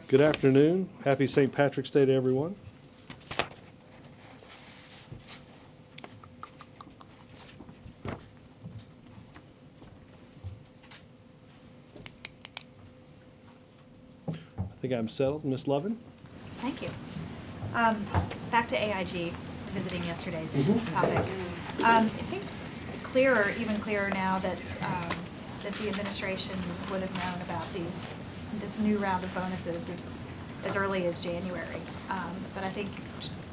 Good afternoon. Happy St. Patrick's Day to everyone. I think I'm settled. Ms. Lovin? Thank you. Back to AIG, visiting yesterday's topic. It seems clearer, even clearer now that the administration would have known about this new round of bonuses as early as January. But I think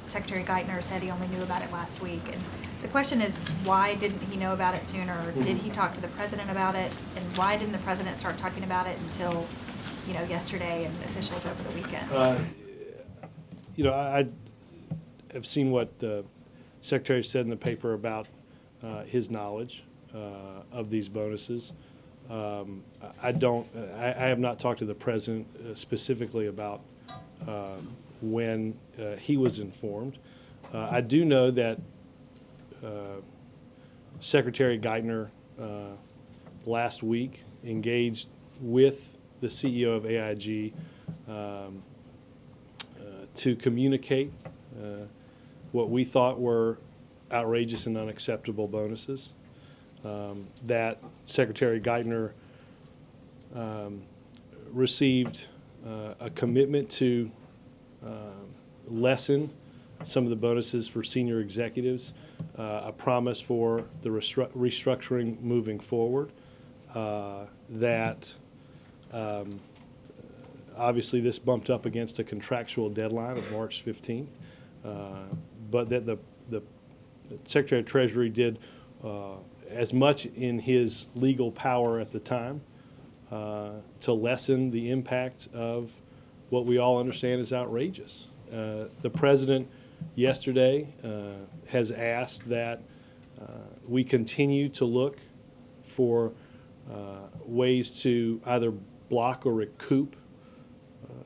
Secretary Geithner said he only knew about it last week. And the question is, why didn't he know about it sooner? Did he talk to the president about it? And why didn't the president start talking about it until yesterday and officials over the weekend? I have seen what the Secretary said in the paper about his knowledge of these bonuses. I have not talked to the president specifically about when he was informed. I do know that Secretary Geithner last week engaged with the CEO of AIG to communicate what we thought were outrageous and unacceptable bonuses. That Secretary Geithner received a commitment to lessen some of the bonuses for senior executives, a promise for the restructuring moving forward, that obviously this bumped up against a contractual deadline of March 15th, but that the Secretary of Treasury did as much in his legal power at the time to lessen the impact of what we all understand is outrageous. The president yesterday has asked that we continue to look for ways to either block or recoup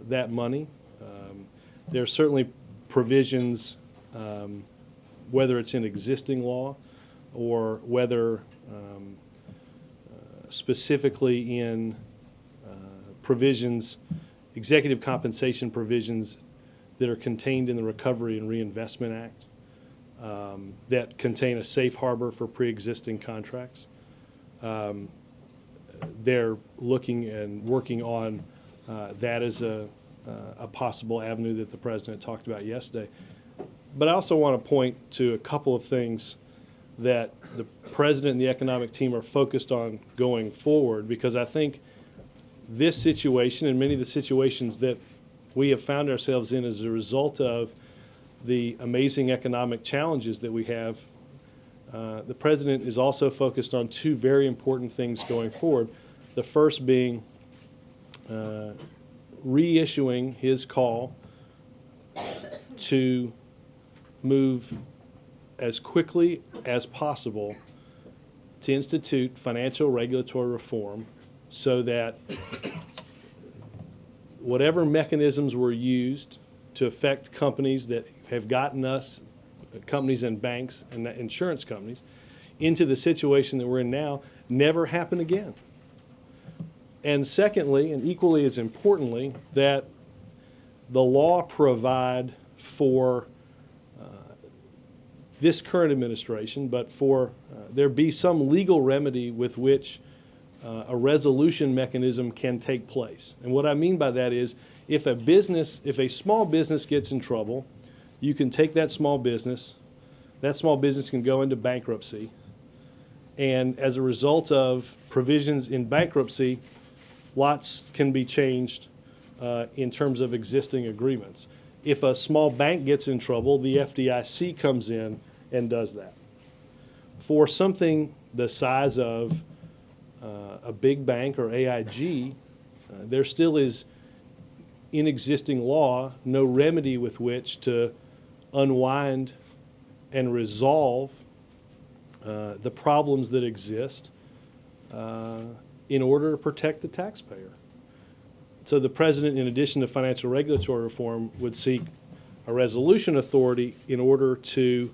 that money. There are certainly provisions, whether it's in existing law or whether specifically in provisions, executive compensation provisions that are contained in the Recovery and Reinvestment Act that contain a safe harbor for pre-existing contracts. They're looking and working on that as a possible avenue that the president talked about yesterday. But I also want to point to a couple of things that the president and the economic team are focused on going forward, because I think this situation and many of the situations that we have found ourselves in as a result of the amazing economic challenges that we have, the president is also focused on two very important things going forward. The first being reissuing his call to move as quickly as possible to institute financial regulatory reform so that whatever mechanisms were used to affect companies that have gotten us, companies and banks and insurance companies, into the situation that we're in now, never happen again. And secondly, and equally as importantly, that the law provide for this current administration, but for there be some legal remedy with which a resolution mechanism can take place. And what I mean by that is, if a small business gets in trouble, you can take that small business can go into bankruptcy, and as a result of provisions in bankruptcy, lots can be changed in terms of existing agreements. If a small bank gets in trouble, the FDIC comes in and does that. For something the size of a big bank or AIG, there still is, in existing law, no remedy with which to unwind and resolve the problems that exist in order to protect the taxpayer. So the president, in addition to financial regulatory reform, would seek a resolution authority in order to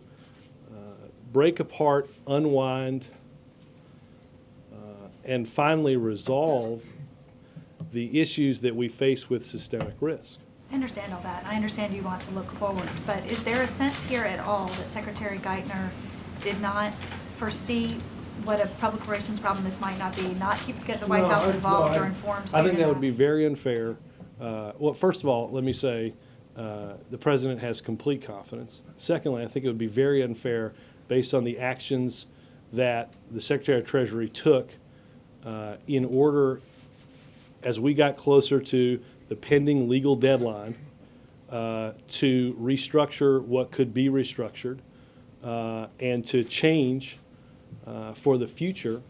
break apart, unwind, and finally resolve the issues that we face with systemic risk. I understand all that. I understand you want to look forward, but is there a sense here at all that Secretary Geithner did not foresee what a public relations problem this might not be, not get the White House involved or informed soon I think that would enough? be very unfair. Well, first of all, let me say the President has complete confidence. Secondly, I think it would be very unfair based on the actions that the Secretary of Treasury took in order, as we got closer to the pending legal deadline, to restructure what could be restructured and to change for the future,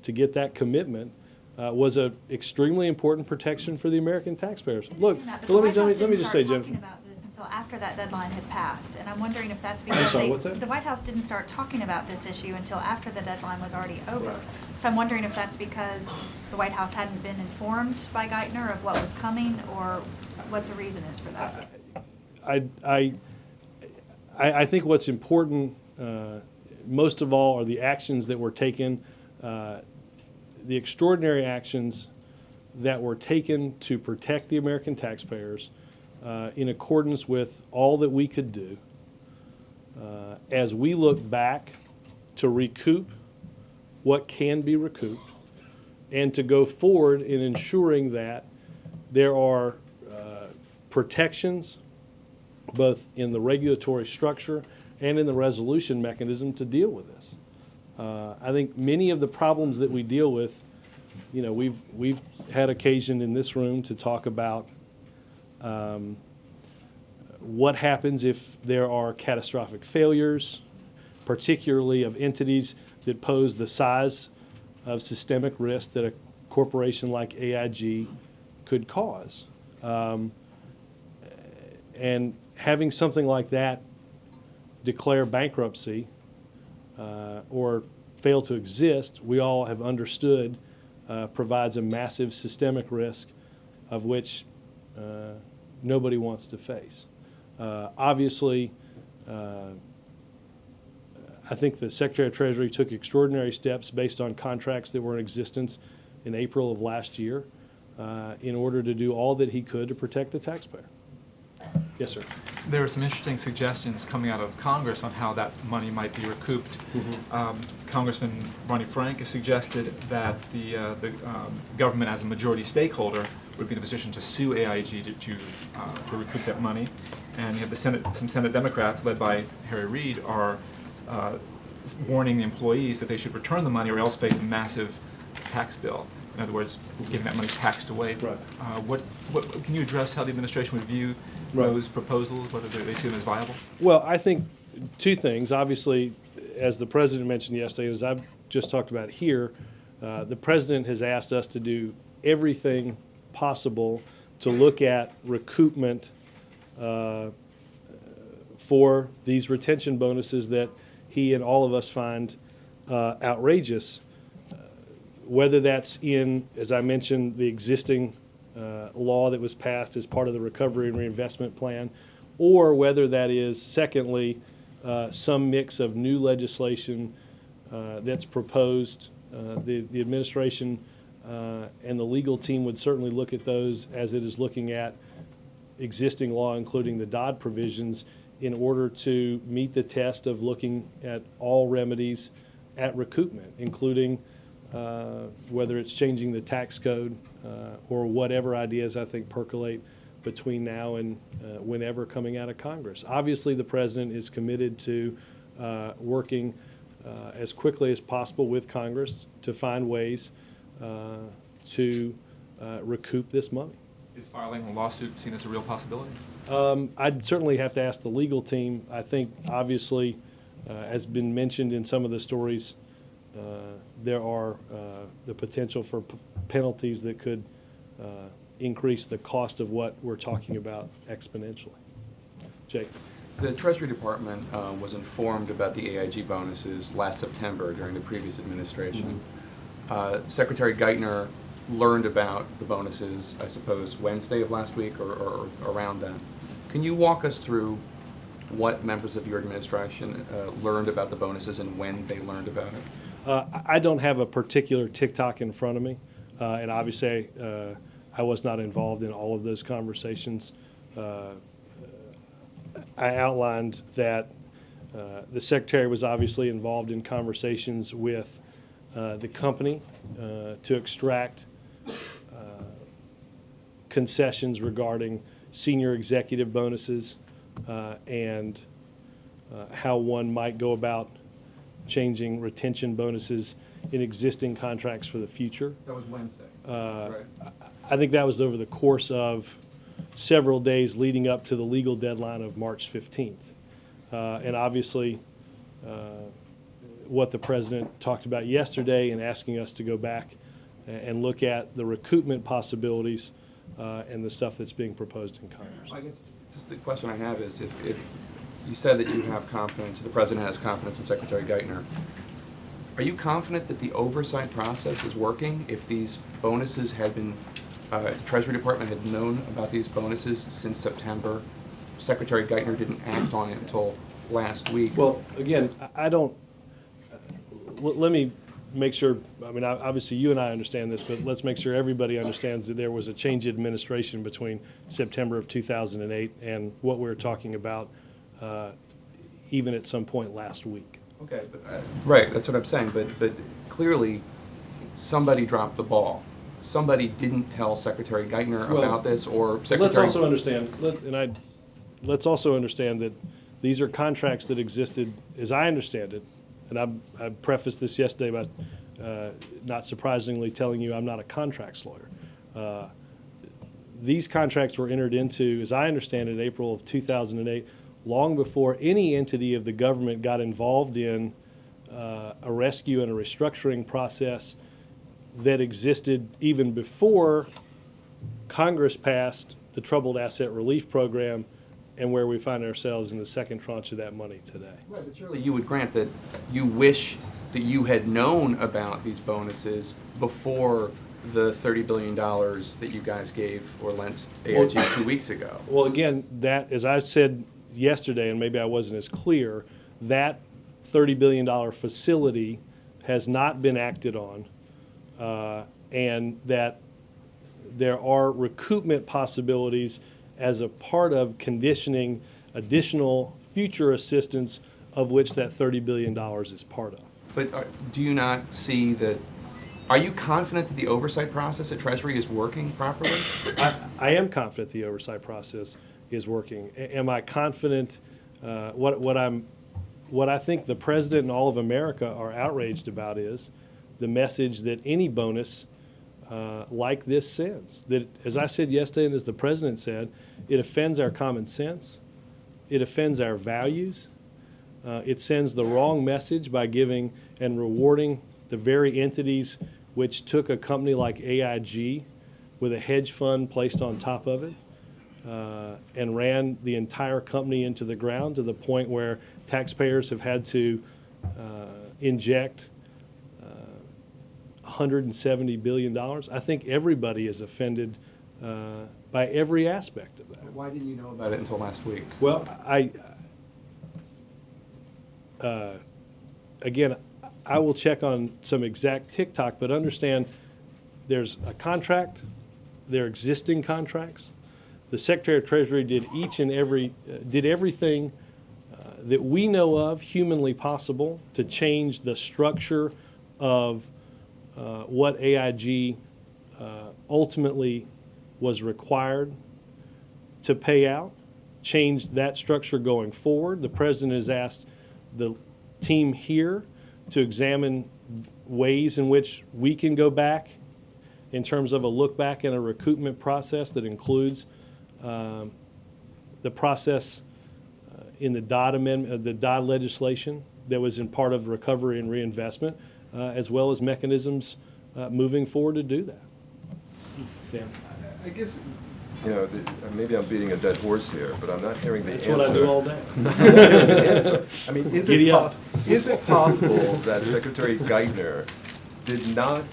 to get that commitment, was an extremely important protection for the American taxpayers. Look, But let me the White House just didn't say, start Jennifer. talking about this until after that deadline had passed, and I'm wondering if that's because sorry, what's that? the White House didn't start talking about this issue until after the deadline was already over. Right. So I'm wondering if that's because the White House hadn't been informed by Geithner of what was coming, or what the reason is for that. I think what's important, most of all, are the actions that were taken, the extraordinary actions that were taken to protect the American taxpayers in accordance with all that we could do. As we look back to recoup what can be recouped and to go forward in ensuring that there are protections both in the regulatory structure and in the resolution mechanism to deal with this. I think many of the problems that we deal with, you know, we've had occasion in this room to talk about what happens if there are catastrophic failures, particularly of entities that pose the size of systemic risk that a corporation like AIG could cause. And having something like that declare bankruptcy or fail to exist, we all have understood provides a massive systemic risk of which nobody wants to face. Obviously, I think the Secretary of Treasury took extraordinary steps based on contracts that were in existence in April of last year in order to do all that he could to protect the taxpayer. Yes, sir. There are some interesting suggestions coming out of Congress on how that money might be recouped. Congressman Ronnie Frank has suggested that the government, as a majority stakeholder, would be in a position to sue AIG to recoup that money. And you have some Senate Democrats, led by Harry Reid, are warning the employees that they should return the money or else face a massive tax bill. In other words, getting that money taxed away. Right. What can you address how the administration would view those proposals, whether they see them as viable? Well, I think two things. Obviously, as the President mentioned yesterday, as I've just talked about here, the President has asked us to do everything possible to look at recoupment for these retention bonuses that he and all of us find outrageous. Whether that's in, as I mentioned, the existing law that was passed as part of the Recovery and Reinvestment Plan, or whether that is, secondly, some mix of new legislation that's proposed. The administration and the legal team would certainly look at those as it is looking at existing law, including the Dodd provisions, in order to meet the test of looking at all remedies at recoupment, including whether it's changing the tax code or whatever ideas I think percolate between now and whenever coming out of Congress. Obviously, the President is committed to working as quickly as possible with Congress to find ways to recoup this money. Is filing a lawsuit seen as a real possibility? I'd certainly have to ask the legal team. I think, obviously, as been mentioned in some of the stories, there are the potential for penalties that could increase the cost of what we're talking about exponentially. Jake. The Treasury Department was informed about the AIG bonuses last September during the previous administration. Secretary Geithner learned about the bonuses, I suppose, Wednesday of last week or around then. Can you walk us through what members of your administration learned about the bonuses and when they learned about it? I don't have a particular TikTok in front of me, and obviously I was not involved in all of those conversations. I outlined that the Secretary was obviously involved in conversations with the company to extract concessions regarding senior executive bonuses and how one might go about changing retention bonuses in existing contracts for the future. That was Wednesday. Right. Right. I think that was over the course of several days leading up to the legal deadline of March 15th. And obviously, what the President talked about yesterday and asking us to go back and look at the recoupment possibilities and the stuff that's being proposed in Congress. I guess just the question I have is if you said that you have confidence, the President has confidence in Secretary Geithner, are you confident that the oversight process is working? If these bonuses had been, if the Treasury Department had known about these bonuses since September, Secretary Geithner didn't act on it until last week. Well, again, I don't, let me make sure, I mean, obviously you and I understand this, but let's make sure everybody understands that there was a change in administration between September of 2008 and what we're talking about even at some point last week. Okay, but, right, that's what I'm saying, but clearly somebody dropped the ball. Somebody didn't tell Secretary Geithner Well, about this, or Secretary... Let's also understand, let's also understand that these are contracts that existed, as I understand it, and I prefaced this yesterday by not surprisingly telling you I'm not a contracts lawyer. These contracts were entered into, as I understand it, April of 2008, long before any entity of the government got involved in a rescue and a restructuring process that existed even before Congress passed the Troubled Asset Relief Program and where we find ourselves in the second tranche of that money today. Right, but surely you would grant that you wish that you had known about these bonuses before the $30 billion that you guys gave or lent AIG 2 weeks ago. Well, again, that, as I said yesterday, and maybe I wasn't as clear, that $30 billion facility has not been acted on, and that there are recoupment possibilities as a part of conditioning additional future assistance, of which that $30 billion is part of. But do you not see that, are you confident that the oversight process at Treasury is working properly? I am confident the oversight process is working. Am I confident? What I think the President and all of America are outraged about is the message that any bonus like this sends. That, as I said yesterday and as the President said, it offends our common sense, it offends our values, it sends the wrong message by giving and rewarding the very entities which took a company like AIG with a hedge fund placed on top of it and ran the entire company into the ground to the point where taxpayers have had to inject $170 billion. I think everybody is offended by every aspect of that. Why didn't you know about it until last week? Well, again, I will check on some exact TikTok, but understand there's a contract, there are existing contracts. The Secretary of Treasury did everything that we know of humanly possible to change the structure of what AIG ultimately was required to pay out, change that structure going forward. The President has asked the team here to examine ways in which we can go back in terms of a look back and a recoupment process that includes the process in the Dodd amendment, the Dodd legislation that was in part of recovery and reinvestment, as well as mechanisms moving forward to do that. Dan. I guess, you know, maybe I'm beating a dead horse here, but I'm not hearing the That's answer. what I do all day. I'm not hearing the answer. I mean, is Giddy up. it possible that Secretary Geithner did not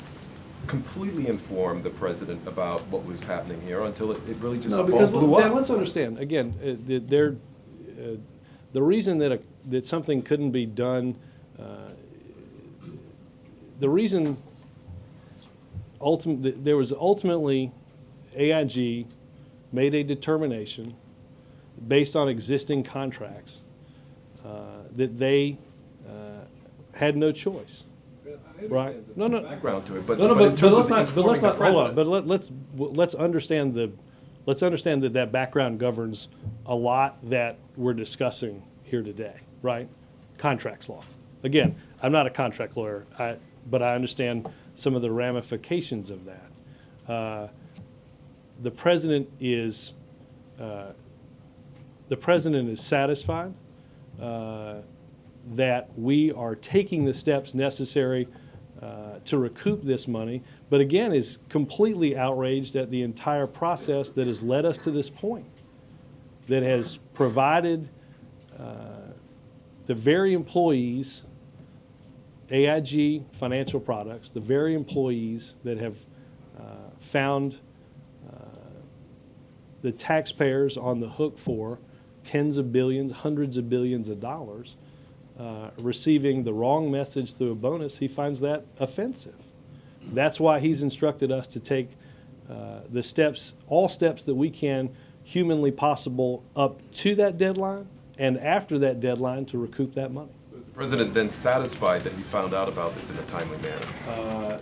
completely inform the President about what was happening here until it really just No, because blew Dan, up? let's understand, again, the reason that something couldn't be done, the reason there was ultimately AIG made a determination based on existing contracts that they had no choice. Right? No, no. Background to it, but No, no, but in but terms let's of not. But let's informing not. the Hold on. president- But let's understand that background governs a lot that we're discussing here today, right? Contracts law. Again, I'm not a contract lawyer, but I understand some of the ramifications of that. The president is satisfied that we are taking the steps necessary to recoup this money, but again is completely outraged at the entire process that has led us to this point, that has provided the very employees, AIG Financial Products, the very employees that have found the taxpayers on the hook for tens of billions, hundreds of billions of dollars, receiving the wrong message through a bonus. He finds that offensive. That's why he's instructed us to take the steps, all steps that we can humanly possible up to that deadline and after that deadline to recoup that money. So is the president then satisfied that he found out about this in a timely manner?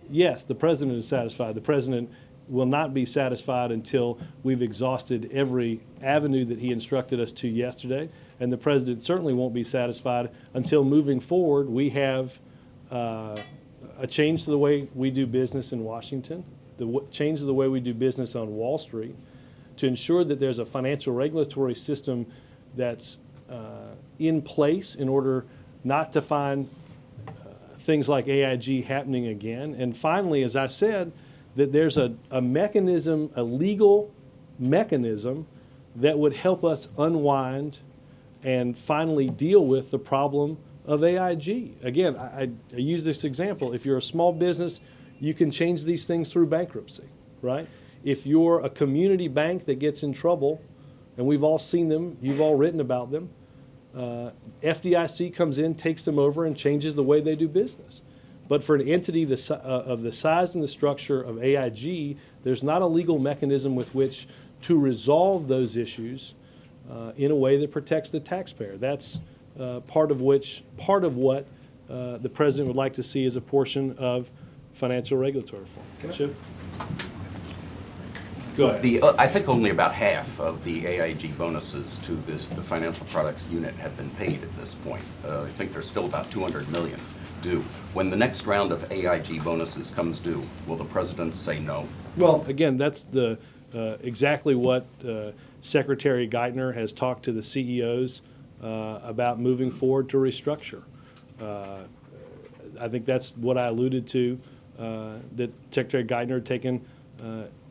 Yes, the president is satisfied. The president will not be satisfied until we've exhausted every avenue that he instructed us to yesterday. And the president certainly won't be satisfied until moving forward we have a change to the way we do business in Washington, change to the way we do business on Wall Street, to ensure that there's a financial regulatory system that's in place in order not to find things like AIG happening again. And finally, as I said, that there's a mechanism, a legal mechanism that would help us unwind and finally deal with the problem of AIG. Again, I use this example. If you're a small business, you can change these things through bankruptcy, right? If you're a community bank that gets in trouble, and we've all seen them, you've all written about them, FDIC comes in, takes them over, and changes the way they do business. But for an entity of the size and the structure of AIG, there's not a legal mechanism with which to resolve those issues in a way that protects the taxpayer. That's part of what the president would like to see as a portion of financial regulatory reform. Chip? Go ahead. I think only about half of the AIG bonuses to the financial products unit have been paid at this point. I think there's still about $200 million due. When the next round of AIG bonuses comes due, will the president say no? Well, again, that's exactly what Secretary Geithner has talked to the CEOs about moving forward to restructure. I think that's what I alluded to, that Secretary Geithner had taken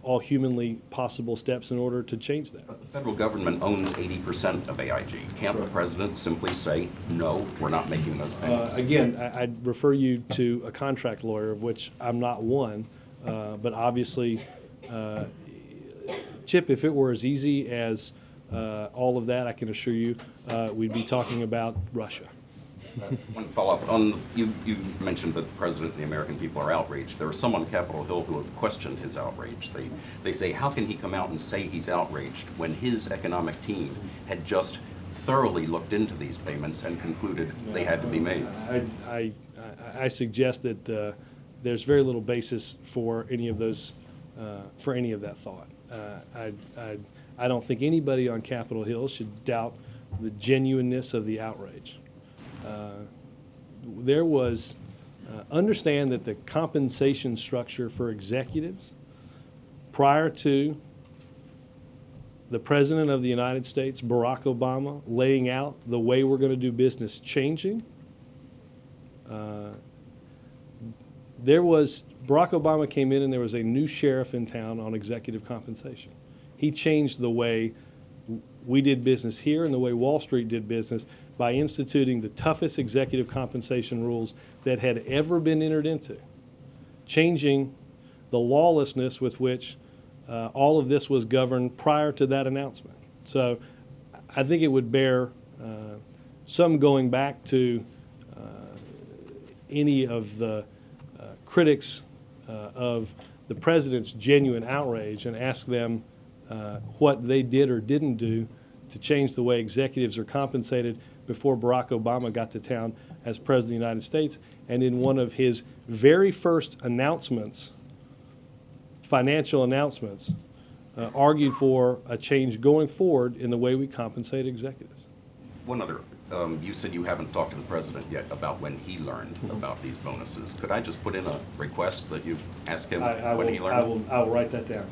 all humanly possible steps in order to change that. But the federal government owns 80% of AIG. Can't the president simply say, no, we're not making those payments? Again, I'd refer you to a contract lawyer, of which I'm not one, but obviously, Chip, if it were as easy as all of that, I can assure you we'd be talking about Russia. One follow-up. You mentioned that the president and the American people are outraged. There are some on Capitol Hill who have questioned his outrage. They say, how can he come out and say he's outraged when his economic team had just thoroughly looked into these payments and concluded they had to be made? I suggest that there's very little basis for any of those, for any of that thought. I don't think anybody on Capitol Hill should doubt the genuineness of the outrage. There was, understand that the compensation structure for executives prior to the President of the United States, Barack Obama, laying out the way we're going to do business changing, Barack Obama came in and there was a new sheriff in town on executive compensation. He changed the way we did business here and the way Wall Street did business by instituting the toughest executive compensation rules that had ever been entered into, changing the lawlessness with which all of this was governed prior to that announcement. So I think it would bear some going back to any of the critics of the president's genuine outrage and ask them what they did or didn't do to change the way executives are compensated before Barack Obama got to town as President of the United States. And in one of his very first announcements, financial announcements, argued for a change going forward in the way we compensate executives. One other, you said you haven't talked to the president yet about when he learned about these bonuses. Could I just put in a request that you ask him when he learned? I will write that down.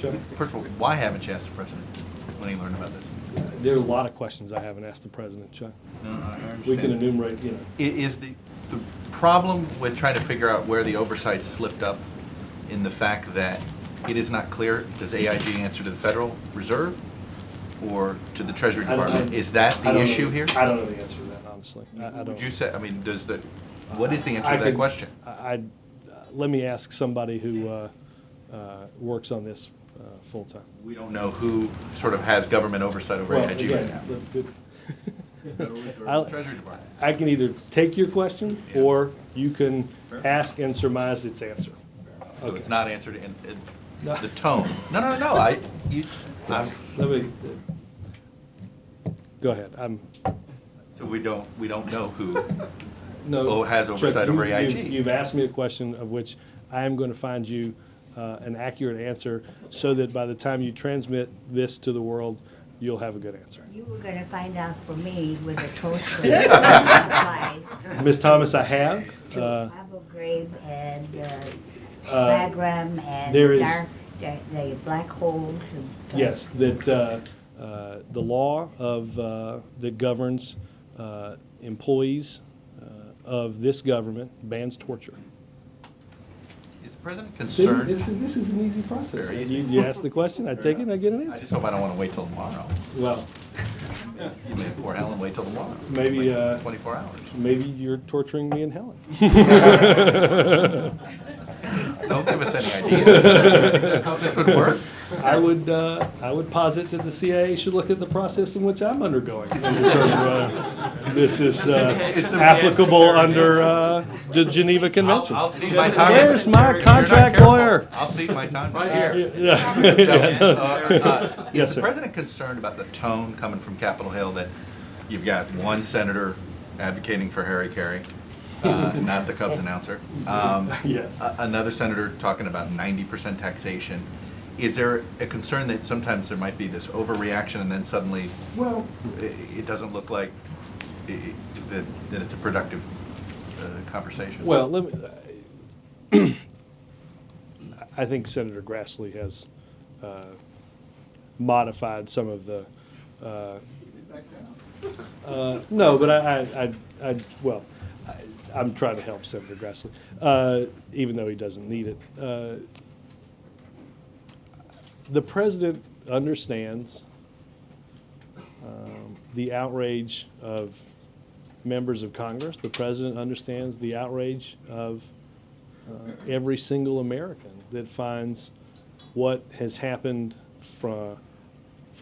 Chuck? First of all, why haven't you asked the president when he learned about this? There are a lot of questions I haven't asked the president, Chuck. No, I understand. We can enumerate, Is the problem with trying to figure out where the oversight slipped up in the fact that it is not clear, does AIG answer to the Federal Reserve or to the Treasury Department? Is that the issue here? I don't know the answer to that, honestly. I don't. Would you say, I mean, what is the answer to that question? Let me ask somebody who works on this full-time. We don't know who sort of has government oversight over AIG right now. Federal Reserve, I'll- Treasury Department. I can either take your question, or you can ask and surmise its answer. So Okay. it's not answered in No. the tone. No. Let me, go ahead. So we don't know who No. has Chuck, oversight over AIG. You've asked me a question of which I am going to find you an accurate answer so that by the time you transmit this to the world, you'll have a good answer. You were gonna find out for me with a toaster. Supplies Ms. Thomas, I have. to Abu Ghraib and Uh, Bagram and there is- the black holes and stuff. Yes, that the law of, that governs employees of this government bans torture. Is the president See, concerned? this is an easy process. Very easy. You ask the question, I take it, and I get an I answer. just hope I don't want to wait till tomorrow. Well, You may poor Helen wait till tomorrow. Maybe, Wait 24 hours. maybe you're torturing me and Helen. Don't give us any ideas. How this would work? I would posit that the CIA should look at the process in which I'm undergoing and determine this is applicable under the Geneva Convention. I'll cede my time. Where's my You're not contract careful. lawyer? I'll cede my time. Right here. Yeah. Yes, Is sir. the president concerned about the tone coming from Capitol Hill that you've got one senator advocating for Harry Carey, not the Cubs announcer? Yes. Another senator talking about 90% taxation. Is there a concern that sometimes there might be this overreaction and then suddenly Well, it doesn't look like that it's a productive conversation? well, let me. I think Senator Grassley has modified some of the. No, but I'm trying to help Senator Grassley, even though he doesn't need it. The president understands the outrage of members of Congress. The president understands the outrage of every single American that finds what has happened for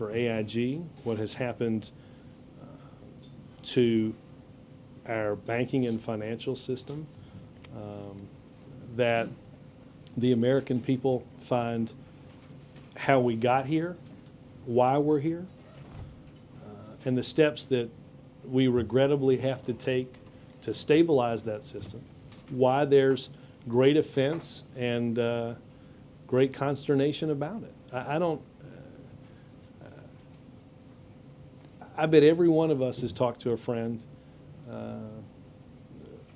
AIG, what has happened to our banking and financial system, that the American people find how we got here, why we're here, and the steps that we regrettably have to take to stabilize that system, why there's great offense and great consternation about it. I bet every one of us has talked to a friend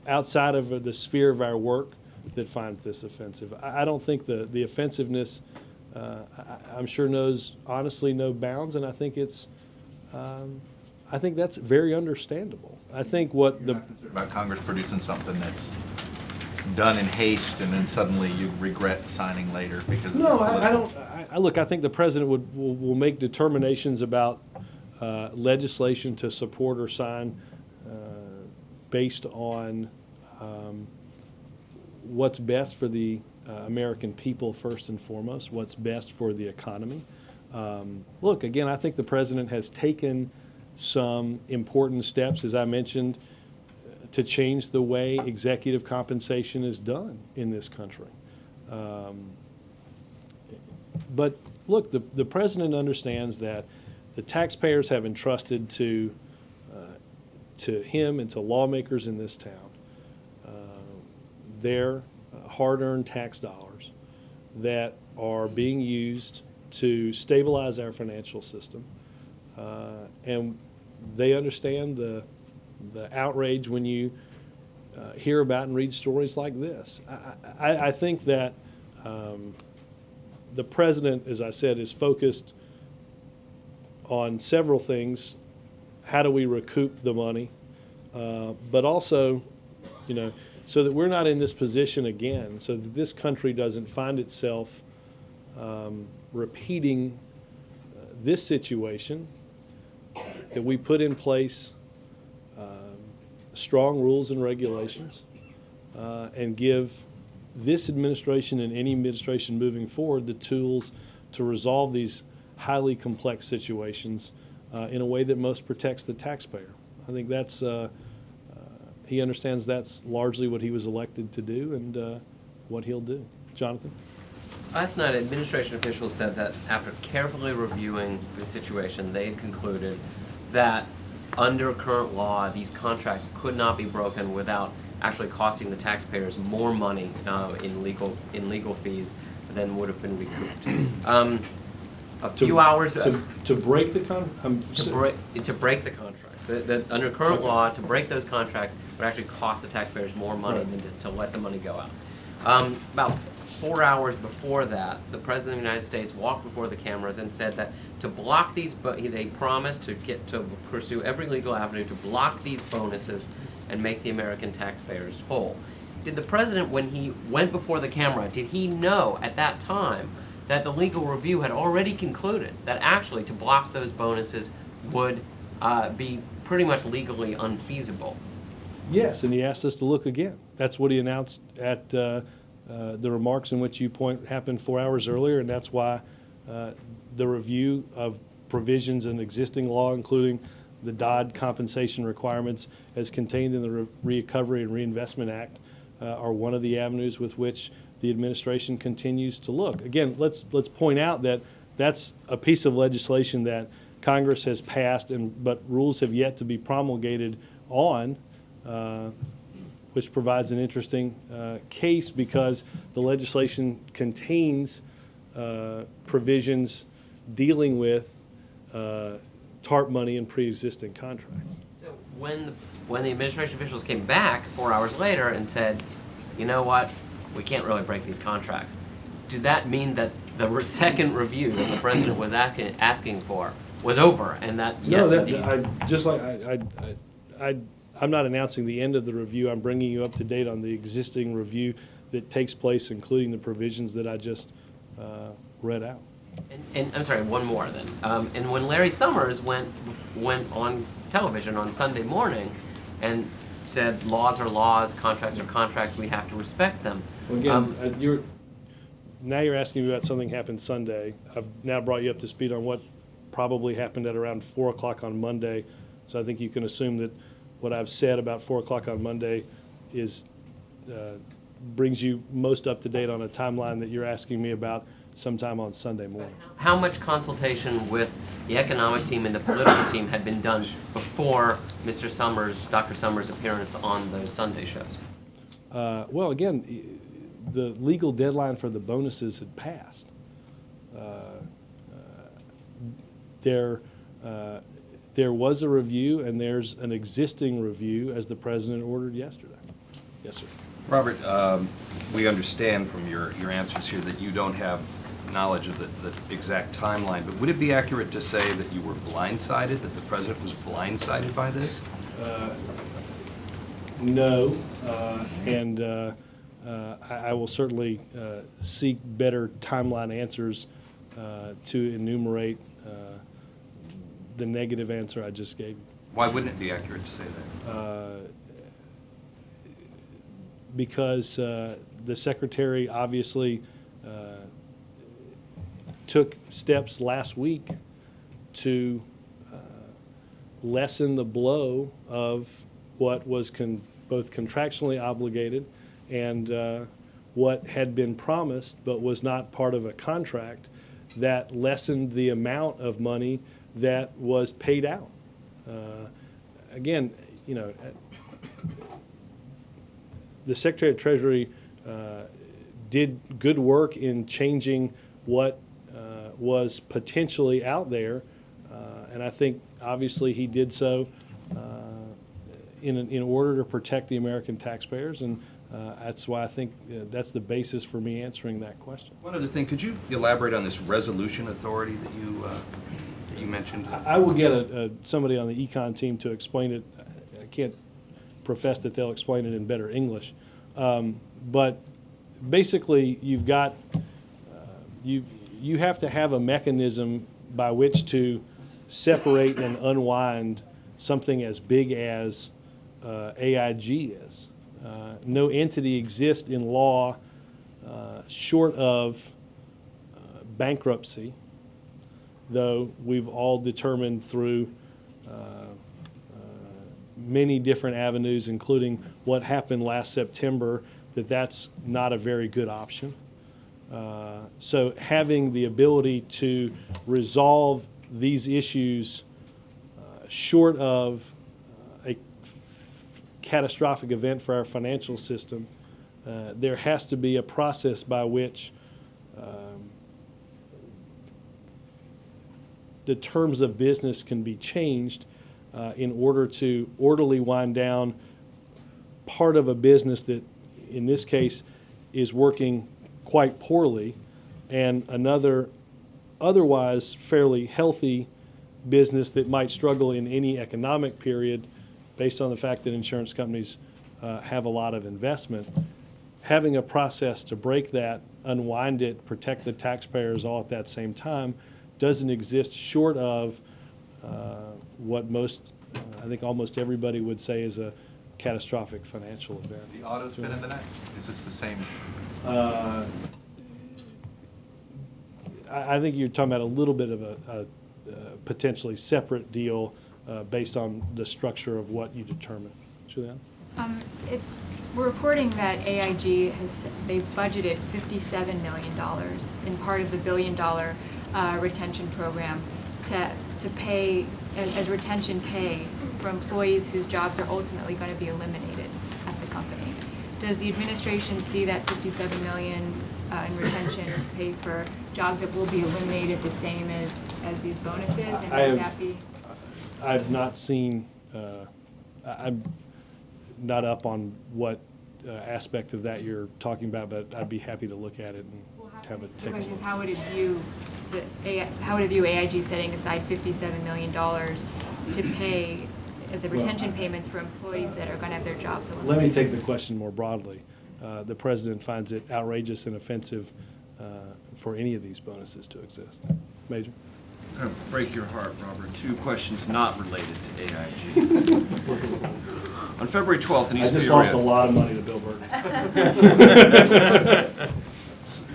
outside of the sphere of our work that finds this offensive. I don't think the offensiveness, I'm sure, knows honestly no bounds, and I think it's, I think that's very understandable. I think what You're not concerned about Congress producing something that's done in haste and then suddenly you regret signing later because of No, the I political- don't. Look, I think the president will make determinations about legislation to support or sign based on what's best for the American people first and foremost, what's best for the economy. Look, again, I think the president has taken some important steps, as I mentioned, to change the way executive compensation is done in this country. But look, the president understands that the taxpayers have entrusted to him and to lawmakers in this town their hard-earned tax dollars that are being used to stabilize our financial system. And they understand the outrage when you hear about and read stories like this. I think that the president, as I said, is focused on several things. How do we recoup the money? But also, so that we're not in this position again, so that this country doesn't find itself repeating this situation, that we put in place strong rules and regulations and give this administration and any administration moving forward the tools to resolve these highly complex situations in a way that most protects the taxpayer. I think that's, he understands that's largely what he was elected to do and what he'll do. Jonathan? Last night, administration officials said that after carefully reviewing the situation, they had concluded that under current law, these contracts could not be broken without actually costing the taxpayers more money in legal fees than would have been recouped. A few hours to break the contract. to break the contracts. That under current law, to break those contracts would actually cost the taxpayers more money than to let the money go out. About 4 hours before that, the President of the United States walked before the cameras and said that to block these, they promised to pursue every legal avenue to block these bonuses and make the American taxpayers whole. Did the President, when he went before the camera, did he know at that time that the legal review had already concluded that actually to block those bonuses would be pretty much legally unfeasible? Yes, and he asked us to look again. That's what he announced at the remarks in which you point happened 4 hours earlier, and that's why the review of provisions in existing law, including the Dodd compensation requirements as contained in the Recovery and Reinvestment Act, are one of the avenues with which the administration continues to look. Again, let's point out that that's a piece of legislation that Congress has passed, but rules have yet to be promulgated on, which provides an interesting case because the legislation contains provisions dealing with TARP money in pre-existing contracts. So when the administration officials came back 4 hours later and said, you know what, we can't really break these contracts, did that mean that the second review that the President was asking for was over, and that, yes, indeed? I'm not announcing the end of the review. I'm bringing you up to date on the existing review that takes place, including the provisions that I just read out. And I'm sorry, one more then. And when Larry Summers went on television on Sunday morning and said laws are laws, contracts are contracts, we have to respect them. Well, again, you're asking me about something happened Sunday. I've now brought you up to speed on what probably happened at around 4 o'clock on Monday. So I think you can assume that what I've said about 4 o'clock on Monday is brings you most up to date on a timeline that you're asking me about sometime on Sunday morning. How much consultation with the economic team and the political team had been done before Mr. Summers, Dr. Summers' appearance on those Sunday shows? Well, again, the legal deadline for the bonuses had passed. There was a review, and there's an existing review as the President ordered yesterday. Yes, sir. Robert, we understand from your answers here that you don't have knowledge of the exact timeline, but would it be accurate to say that you were blindsided, that the President was blindsided by this? No, and I will certainly seek better timeline answers to enumerate the negative answer I just gave you. Why wouldn't it be accurate to say that? Because the Secretary obviously took steps last week to lessen the blow of what was both contractually obligated and what had been promised but was not part of a contract that lessened the amount of money that was paid out. Again, you know, the Secretary of Treasury did good work in changing what was potentially out there, and I think obviously he did so in order to protect the American taxpayers, and that's why I think that's the basis for me answering that question. One other thing, could you elaborate on this resolution authority that you mentioned? I will get somebody on the econ team to explain it. I can't profess that they'll explain it in better English, but basically you've got you have to have a mechanism by which to separate and unwind something as big as AIG is. No entity exists in law short of bankruptcy, though we've all determined through many different avenues, including what happened last September, that that's not a very good option. So having the ability to resolve these issues short of a catastrophic event for our financial system, there has to be a process by which the terms of business can be changed in order to orderly wind down part of a business that, in this case, is working quite poorly, and another otherwise fairly healthy business that might struggle in any economic period based on the fact that insurance companies have a lot of investment. Having a process to break that, unwind it, protect the taxpayers all at that same time doesn't exist short of what I think almost everybody would say is a catastrophic financial event. The auto's been in the net? Is this the same? I think you're talking about a little bit of a potentially separate deal based on the structure of what you determine. Julianne? We're reporting that AIG they budgeted $57 million in part of the $1 billion retention program to pay as retention pay for employees whose jobs are ultimately going to be eliminated at the company. Does the administration see that $57 million in retention pay for jobs that will be eliminated the same as these bonuses? And would that be? I've not seen. I'm not up on what aspect of that you're talking about, but I'd be happy to look at it and have a take a look. How would it view AIG setting aside $57 million to pay as a retention payments for employees that are going to have their jobs eliminated? Let me take the question more broadly. The president finds it outrageous and offensive for any of these bonuses to exist. Major? I'm going to break your heart, Robert. Two questions not related to AIG. On February 12th in East Peoria. I just lost a lot of money to Bill Burton.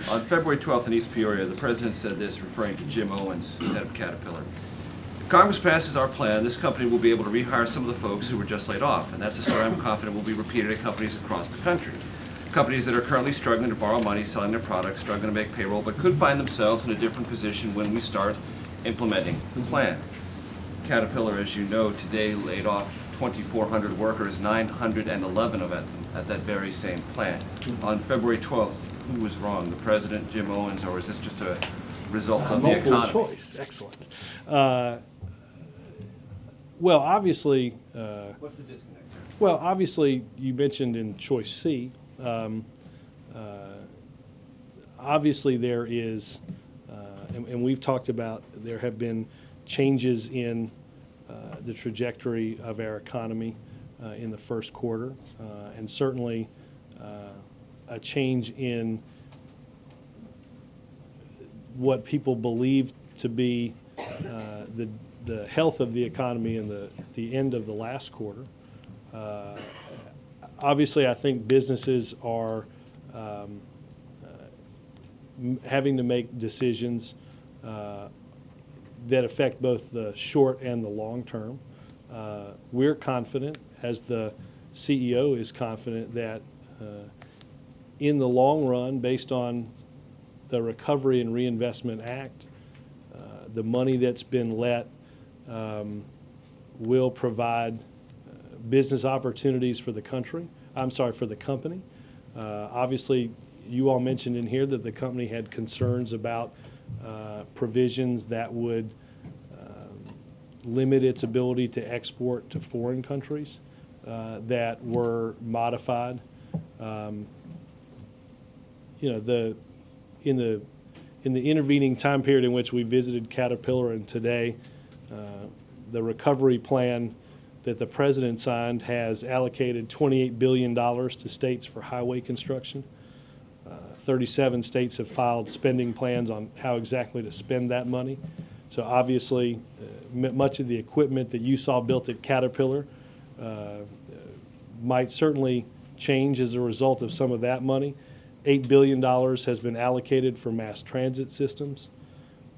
On February 12th in East Peoria, the president said this, referring to Jim Owens, head of Caterpillar. If Congress passes our plan, this company will be able to rehire some of the folks who were just laid off, and that's a story I'm confident will be repeated at companies across the country. Companies that are currently struggling to borrow money, selling their products, struggling to make payroll, but could find themselves in a different position when we start implementing the plan. Caterpillar, as you know, today laid off 2,400 workers, 911 of them at that very same plant. On February 12th, who was wrong, the president, Jim Owens, or is this just a result of the economy? Multiple choice, excellent. Well, obviously. What's the disconnect there? Well, obviously, you mentioned in choice C. Obviously, there is, and we've talked about, there have been changes in the trajectory of our economy in the first quarter, and certainly a change in what people believe to be the health of the economy in the end of the last quarter. Obviously, I think businesses are having to make decisions that affect both the short and the long term. We're confident, as the CEO is confident, that in the long run, based on the Recovery and Reinvestment Act, the money that's been let will provide business opportunities for the country. I'm sorry, for the company. Obviously, you all mentioned in here that the company had concerns about provisions that would limit its ability to export to foreign countries that were modified. You know, in the intervening time period in which we visited Caterpillar and today, the recovery plan that the president signed has allocated $28 billion to states for highway construction. 37 states have filed spending plans on how exactly to spend that money. So obviously, much of the equipment that you saw built at Caterpillar might certainly change as a result of some of that money. $8 billion has been allocated for mass transit systems.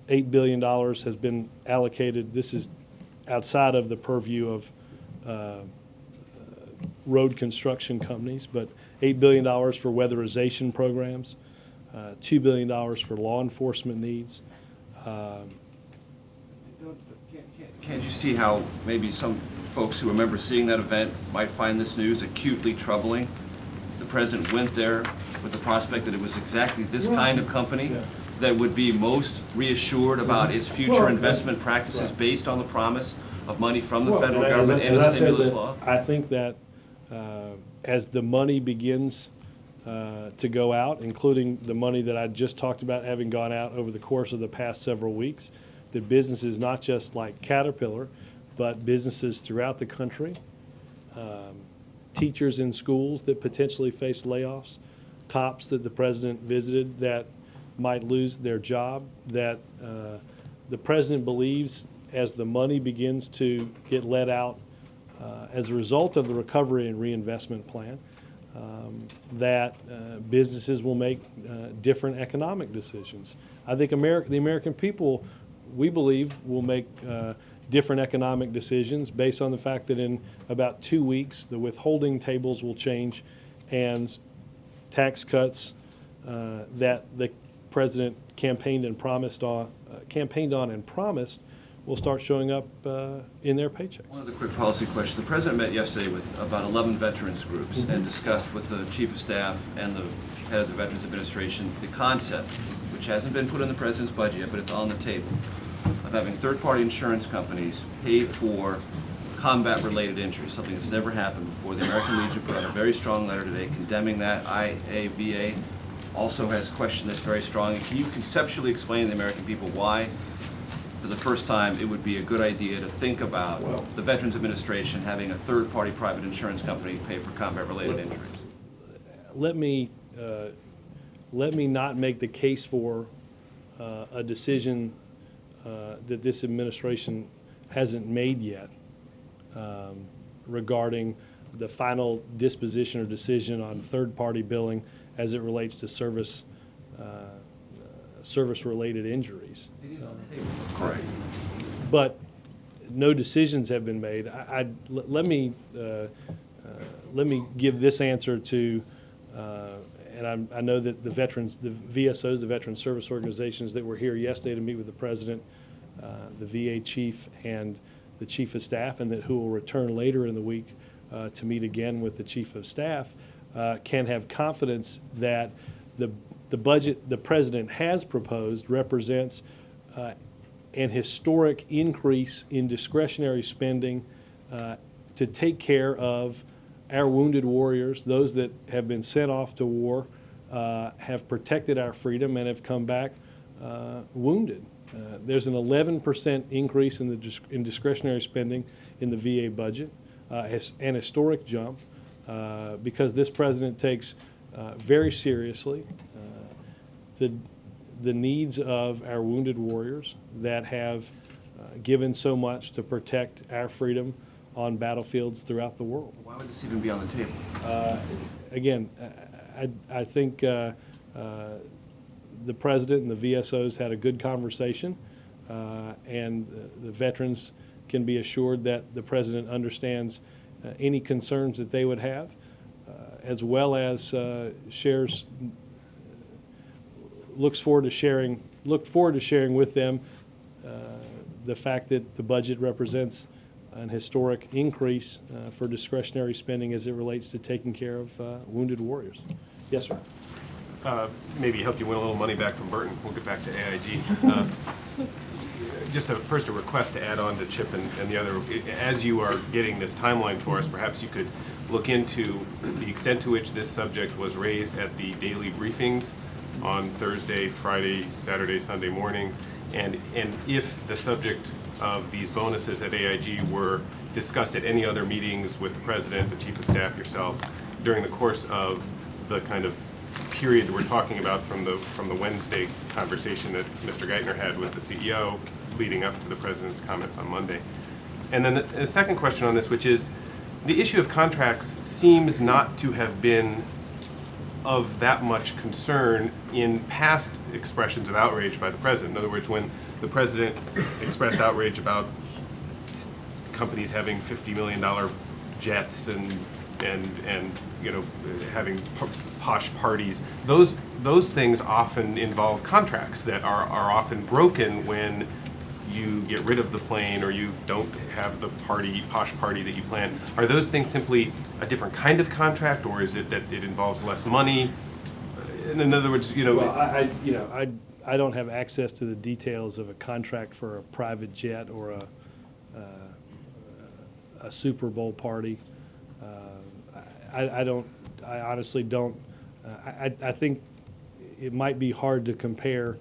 $8 billion has been allocated, this is outside of the purview of road construction companies, but $8 billion for weatherization programs, $2 billion for law enforcement needs. Can't you see how maybe some folks who remember seeing that event might find this news acutely troubling? The president went there with the prospect that it was exactly this kind of company that would be most reassured about its future investment practices based on the promise of money from the federal government and a stimulus law? I think that as the money begins to go out, including the money that I just talked about having gone out over the course of the past several weeks, that businesses not just like Caterpillar, but businesses throughout the country, teachers in schools that potentially face layoffs, cops that the president visited that might lose their job, that the president believes as the money begins to get let out as a result of the Recovery and Reinvestment Plan, that businesses will make different economic decisions. I think the American people, we believe, will make different economic decisions based on the fact that in about 2 weeks, the withholding tables will change and tax cuts that the president campaigned on and promised will start showing up in their paychecks. One other quick policy question. The president met yesterday with about 11 veterans groups and discussed with the chief of staff and the head of the Veterans Administration the concept, which hasn't been put in the president's budget yet, but it's on the table, of having third-party insurance companies pay for combat-related injuries, something that's never happened before. The American Legion put out a very strong letter today condemning that. IAVA also has questioned this very strongly. Can you conceptually explain to the American people why, for the first time, it would be a good idea to think about the Veterans Administration having a third-party private insurance company pay for combat-related injuries? Let me not make the case for a decision that this administration hasn't made yet regarding the final disposition or decision on third-party billing as it relates to service-related injuries. It is on the table. Correct. But no decisions have been made. Let me give this answer to, and I know that the veterans, the VSOs, the Veteran Service Organizations that were here yesterday to meet with the president, the VA chief and the chief of staff, and that who will return later in the week to meet again with the chief of staff, can have confidence that the budget the president has proposed represents an historic increase in discretionary spending to take care of our wounded warriors, those that have been sent off to war, have protected our freedom, and have come back wounded. There's an 11% increase in discretionary spending in the VA budget, an historic jump, because this president takes very seriously the needs of our wounded warriors that have given so much to protect our freedom on battlefields throughout the world. Why would this even be on the table? Again, I think the president and the VSOs had a good conversation, and the veterans can be assured that the president understands any concerns that they would have. as well as look forward to sharing with them the fact that the budget represents an historic increase for discretionary spending as it relates to taking care of wounded warriors. Yes, sir. Maybe help you win a little money back from Burton. We'll get back to AIG. Just first a request to add on to Chip and the other. As you are getting this timeline for us, perhaps you could look into the extent to which this subject was raised at the daily briefings on Thursday, Friday, Saturday, Sunday mornings, and if the subject of these bonuses at AIG were discussed at any other meetings with the President, the Chief of Staff, yourself, during the course of the kind of period that we're talking about from the Wednesday conversation that Mr. Geithner had with the CEO leading up to the President's comments on Monday. And then the second question on this, which is the issue of contracts seems not to have been of that much concern in past expressions of outrage by the President. In other words, when the President expressed outrage about companies having $50 million jets and you know, having posh parties, those things often involve contracts that are often broken when you get rid of the plane or you don't have the posh party that you plan. Are those things simply a different kind of contract, or is it that it involves less money? And in other words, you know, well, I don't have access to the details of a contract for a private jet or a Super Bowl party. I honestly don't. I think it might be hard to compare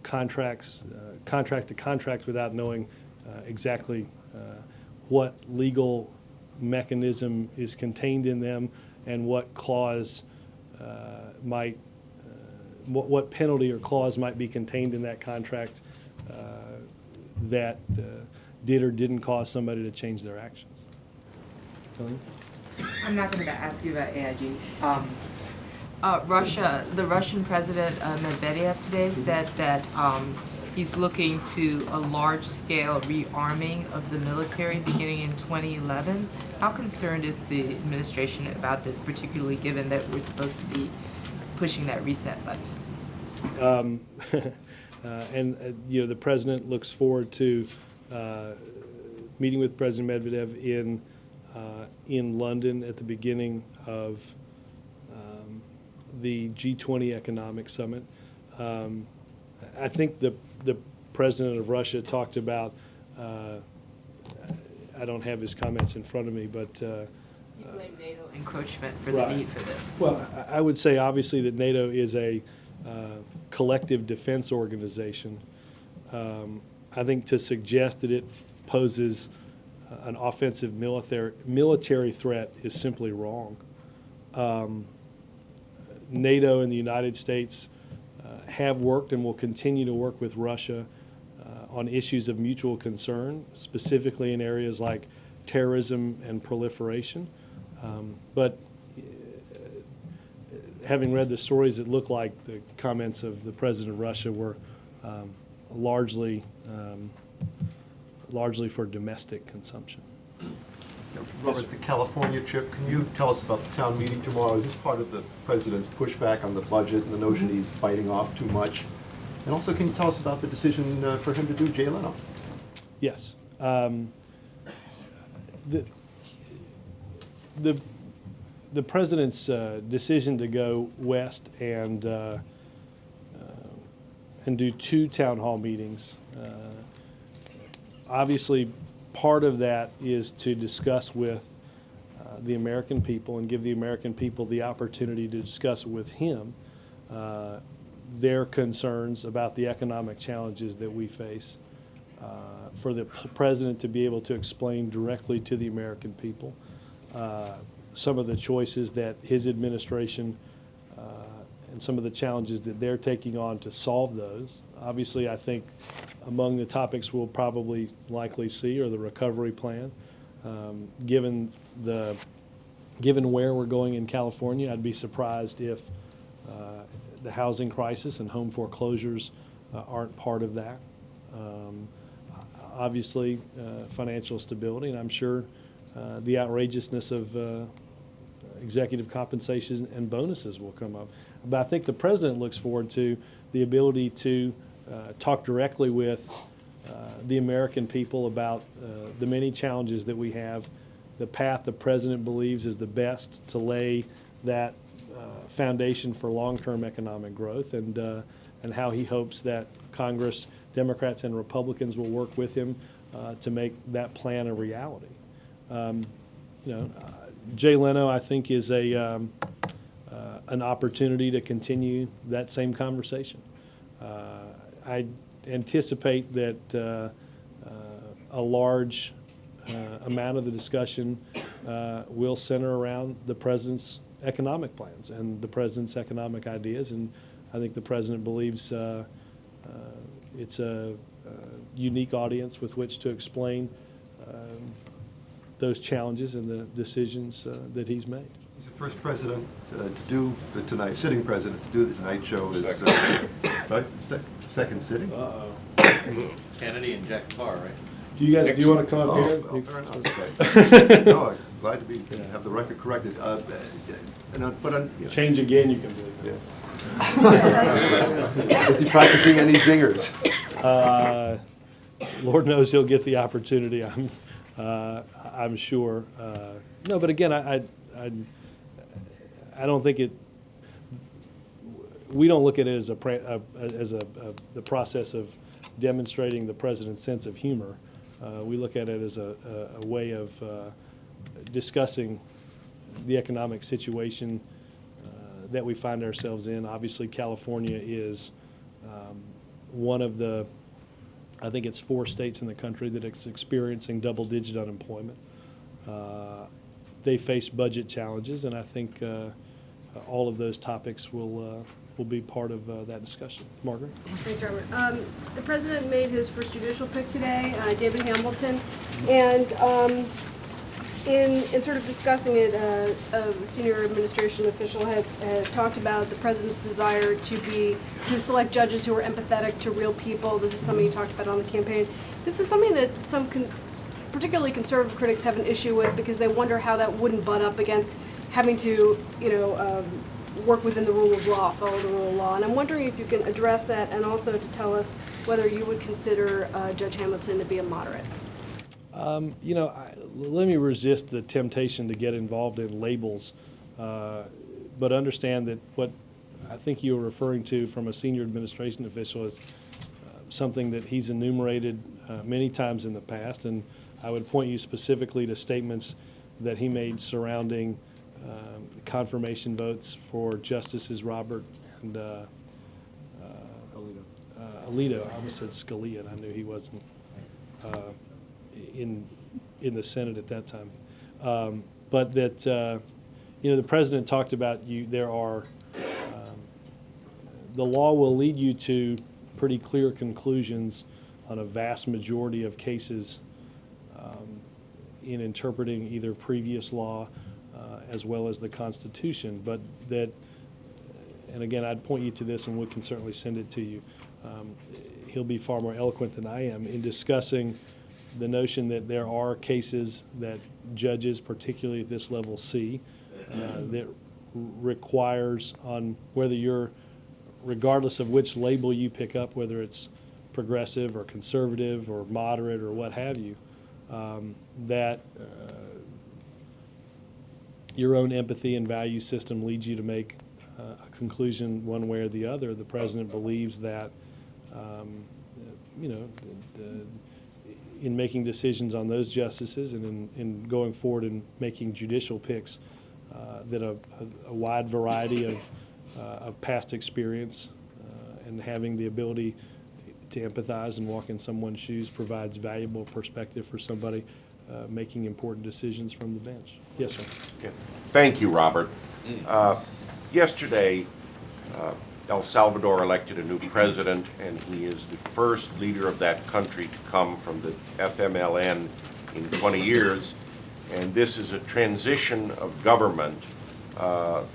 contract to contract without knowing exactly what legal mechanism is contained in them and what clause what penalty or clause might be contained in that contract that did or didn't cause somebody to change their actions. Colleen? I'm not going to ask you about AIG. The Russian President Medvedev today said that he's looking to a large-scale rearming of the military beginning in 2011. How concerned is the administration about this, particularly given that we're supposed to be pushing that reset button? You know, the president looks forward to meeting with President Medvedev in London at the beginning of the G20 economic summit. I think the president of Russia talked about, I don't have his comments in front of me, but You blame NATO encroachment for the need for this. Well, I would say obviously that NATO is a collective defense organization. I think to suggest that it poses an offensive military threat is simply wrong. NATO and the United States have worked and will continue to work with Russia on issues of mutual concern, specifically in areas like terrorism and proliferation. But having read the stories, it looked like the comments of the president of Russia were largely for domestic consumption. Robert, the California trip, can you tell us about the town meeting tomorrow? Is this part of the president's pushback on the budget and the notion he's biting off too much? And also, can you tell us about the decision for him to do Jay Leno? Yes. The president's decision to go west and do 2 town hall meetings, obviously part of that is to discuss with the American people and give the American people the opportunity to discuss with him their concerns about the economic challenges that we face, for the president to be able to explain directly to the American people some of the choices that his administration and some of the challenges that they're taking on to solve those. Obviously, I think among the topics we'll probably likely see are the recovery plan. Given where we're going in California, I'd be surprised if the housing crisis and home foreclosures aren't part of that. Obviously, financial stability, and I'm sure the outrageousness of executive compensation and bonuses will come up. But I think the president looks forward to the ability to talk directly with the American people about the many challenges that we have, the path the president believes is the best to lay that foundation for long-term economic growth, and how he hopes that Congress, Democrats and Republicans, will work with him to make that plan a reality. Jay Leno, I think, is an opportunity to continue that same conversation. I anticipate that a large amount of the discussion will center around the president's economic plans and the president's economic ideas, and I think the president believes it's a unique audience with which to explain those challenges and the decisions that he's made. He's the first president to do the Tonight, sitting president to do the Tonight Show. Second sitting. Kennedy and Jack Parr, right? Do you want to come up here? Well, fair enough. Okay. No, I'm glad to have the record corrected. Change again, you can do it. Is he practicing any zingers? Lord knows he'll get the opportunity. I'm sure. No, but again, I don't think it. We don't look at it as the process of demonstrating the president's sense of humor. We look at it as a way of discussing the economic situation that we find ourselves in. Obviously, California is one of the, I think it's 4 states in the country that is experiencing double-digit unemployment. They face budget challenges, and I think all of those topics will be part of that discussion. Margaret? Thanks, Robert. The president made his first judicial pick today, David Hamilton, and in sort of discussing it, a senior administration official had talked about the president's desire to select judges who are empathetic to real people. This is something he talked about on the campaign. This is something that some particularly conservative critics have an issue with, because they wonder how that wouldn't butt up against having to, work within the rule of law, follow the rule of law. And I'm wondering if you can address that, and also to tell us whether you would consider Judge Hamilton to be a moderate. Let me resist the temptation to get involved in labels, but understand that what I think you were referring to from a senior administration official is something that he's enumerated many times in the past, and I would point you specifically to statements that he made surrounding confirmation votes for Justices Robert and Alito. I almost said Scalia, and I knew he wasn't in the Senate at that time. But that the president talked about there are the law will lead you to pretty clear conclusions on a vast majority of cases in interpreting either previous law as well as the Constitution, but that, and again, I'd point you to this, and we can certainly send it to you. He'll be far more eloquent than I am in discussing the notion that there are cases that judges, particularly at this level, see that requires on whether you're, regardless of which label you pick up, whether it's progressive or conservative or moderate or what have you, that your own empathy and value system leads you to make a conclusion one way or the other. The president believes that, in making decisions on those justices and in going forward and making judicial picks, that a wide variety of past experience and having the ability to empathize and walk in someone's shoes provides valuable perspective for somebody making important decisions from the bench. Yes, sir. Yeah. Thank you, Robert. Yesterday, El Salvador elected a new president, and he is the first leader of that country to come from the FMLN in 20 years. And this is a transition of government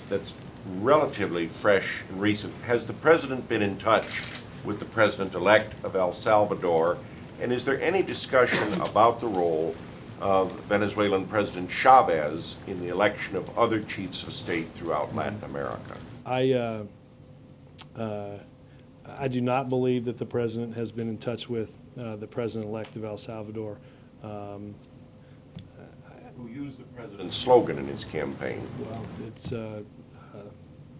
that's relatively fresh and recent. Has the president been in touch with the president-elect of El Salvador? And is there any discussion about the role of Venezuelan President Chavez in the election of other chiefs of state throughout Latin America? I do not believe that the president has been in touch with the president-elect of El Salvador. Who used the president's slogan in his campaign? Well,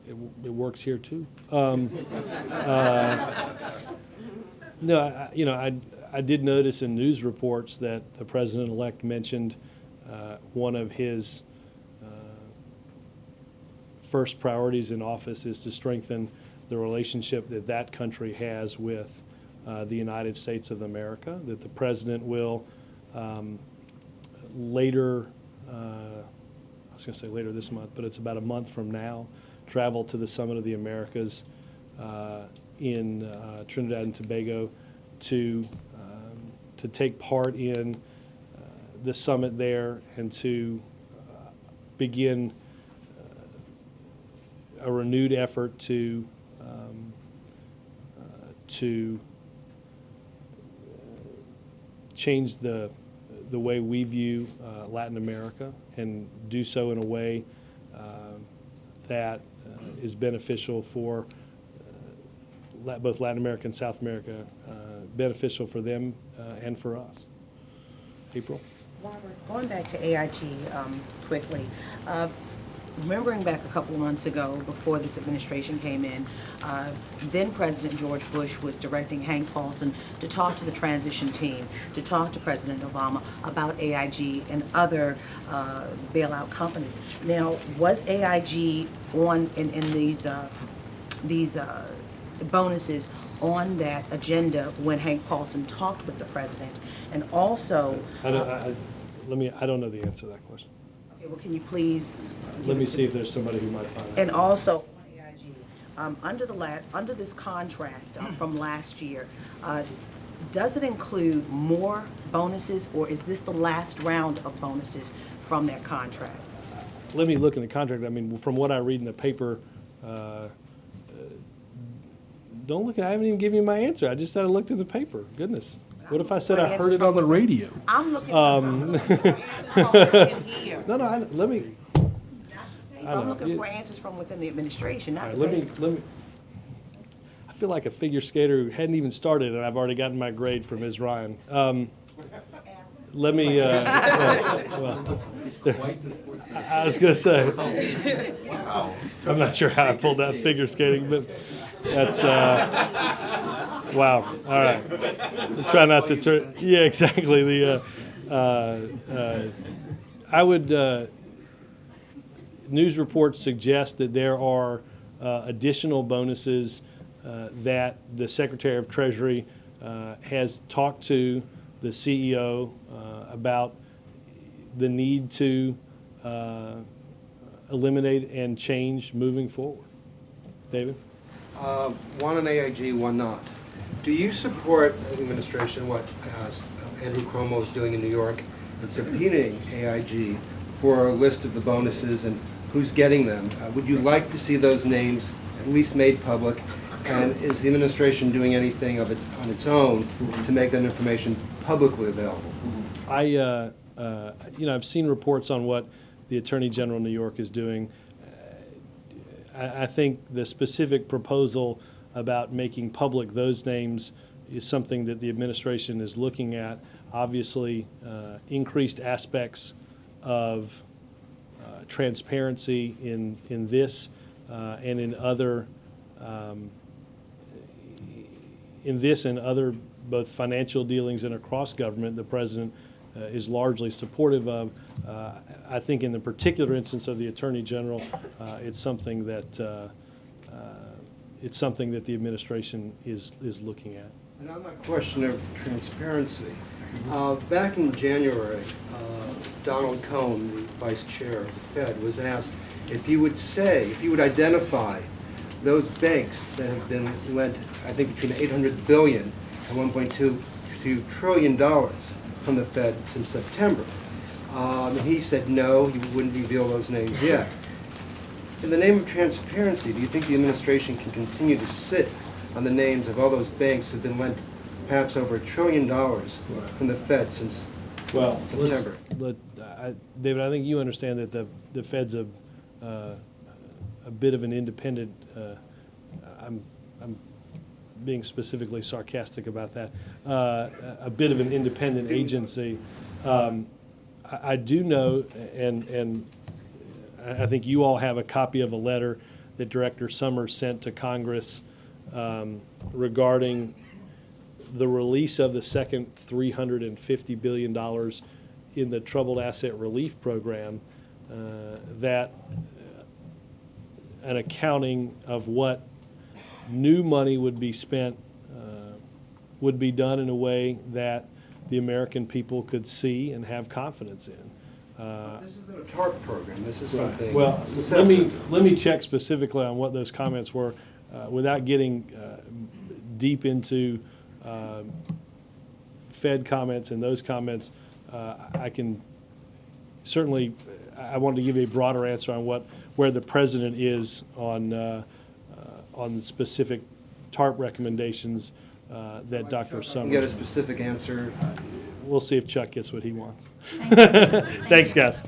it works here too. No, I did notice in news reports that the president-elect mentioned one of his first priorities in office is to strengthen the relationship that that country has with the United States of America, that the president will later, I was going to say later this month, but it's about a month from now, travel to the Summit of the Americas in Trinidad and Tobago to take part in the summit there and to begin a renewed effort to change the way we view Latin America and do so in a way that is beneficial for both Latin America and South America, beneficial for them and for us. April? Robert, going back to AIG quickly, remembering back a couple of months ago before this administration came in, then President George Bush was directing Hank Paulson to talk to the transition team, to talk to President Obama about AIG and other bailout companies. Now, was AIG on in these bonuses on that agenda when Hank Paulson talked with the president? And also, I don't know the answer to that question. okay, well, can you please? Let me see if there's somebody who might find out. And also, under this contract from last year, does it include more bonuses, or is this the last round of bonuses from that contract? Let me look in the contract. I mean, from what I read in the paper, don't look. I haven't even given you my answer. I just said I looked in the paper. Goodness. What if I said I heard it on the radio? I'm looking No, let me. I'm looking for answers from within the administration, not All the right, paper. let me. I feel like a figure skater who hadn't even started, and I've already gotten my grade from Ms. Ryan. Let me. Well, I was going to say. I'm not sure how I pulled out figure skating, but that's. Wow. All right. Try not to turn. Yeah, exactly. I would. News reports suggest that there are additional bonuses that the Secretary of Treasury has talked to the CEO about the need to eliminate and change moving forward. David? One on AIG, one not. Do you support the administration, what Andrew Cuomo is doing in New York, and subpoenaing AIG for a list of the bonuses and who's getting them? Would you like to see those names at least made public? And is the administration doing anything on its own to make that information publicly available? I've seen reports on what the Attorney General of New York is doing. I think the specific proposal about making public those names is something that the administration is looking at. Obviously, increased aspects of transparency in this and in other both financial dealings and across government, the president is largely supportive of. I think in the particular instance of the Attorney General, it's something that the administration is looking at. And on that question of transparency, back in January, Donald Cohn, the vice chair of the Fed, was asked if he would identify those banks that have been lent, I think, between $800 billion and $1.2 trillion from the Fed since September. And he said no, he wouldn't reveal those names yet. In the name of transparency, do you think the administration can continue to sit on the names of all those banks that have been lent perhaps over $1 trillion from the Fed since Well, September. David, I think you understand that the Fed's a bit of an independent, I'm being specifically sarcastic about that, a bit of an independent agency. I do know, and I think you all have a copy of a letter that Director Summers sent to Congress regarding the release of the second $350 billion in the Troubled Asset Relief Program, that an accounting of what new money would be spent would be done in a way that the American people could see and have confidence in. This isn't a TARP program, this is Right. something. Well, separate. let me check specifically on what those comments were, without getting deep into Fed comments and those comments. I can certainly, I wanted to give you a broader answer on where the president is on the specific TARP recommendations that Dr. Summers. Get a specific answer. We'll see if Chuck gets what he wants. Thank you. Thanks, guys.